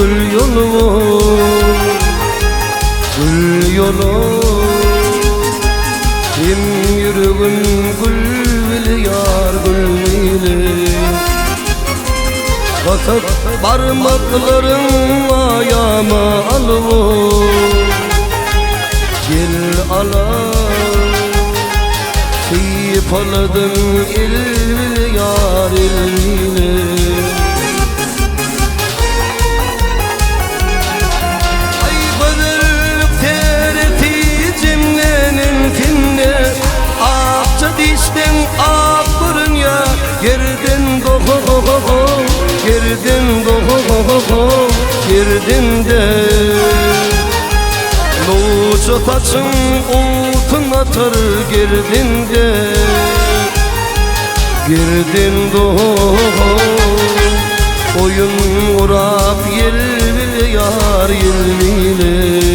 gül yolu, gül yolu. Kim yürügün gül yar gül. Basıp parmakların ayağıma alıvur. Gel ala Sipaladın il yar ilmine. Ay bıdırlık tereti cimlenin finne. Akça dişten ak burun ya. Girdin goho girdin goho girdin de. Loğuca taçın altın atar girdin de. Girdin doğ oyun urap yelvil yar yelvile.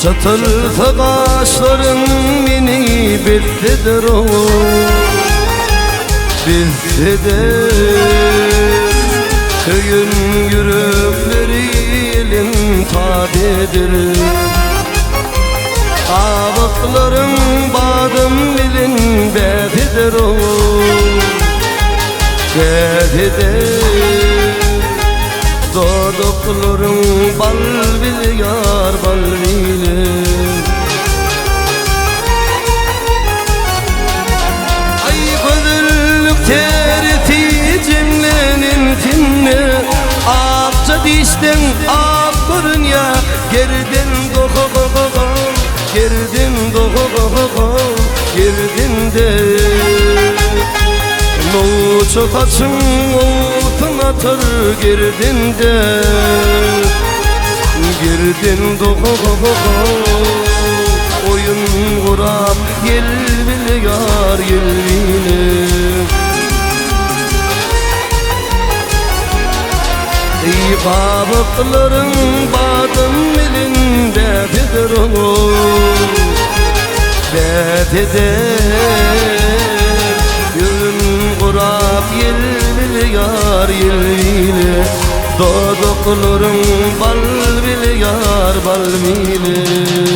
Çatılsa kaşların mini bittidir o, bittidir. Köyün yürükleri elin tabidir. Ağıtların badım bilin bedidir o, bedidir. Dodukların bal bil yar bal bile. Ay bıdırlık tereti cimlenin tinne. Akça dişten ak burun ya. Girdin goho girdin goho girdin de. Loğuca taçın altın atar girdin de. Girdin doğu oyun kurap yelvil yar yelvile. Ey babıkların badım elinde bidir o, bedidir. Kurap yelvil yar yelvile. Dodukların bal bil yar bal bile.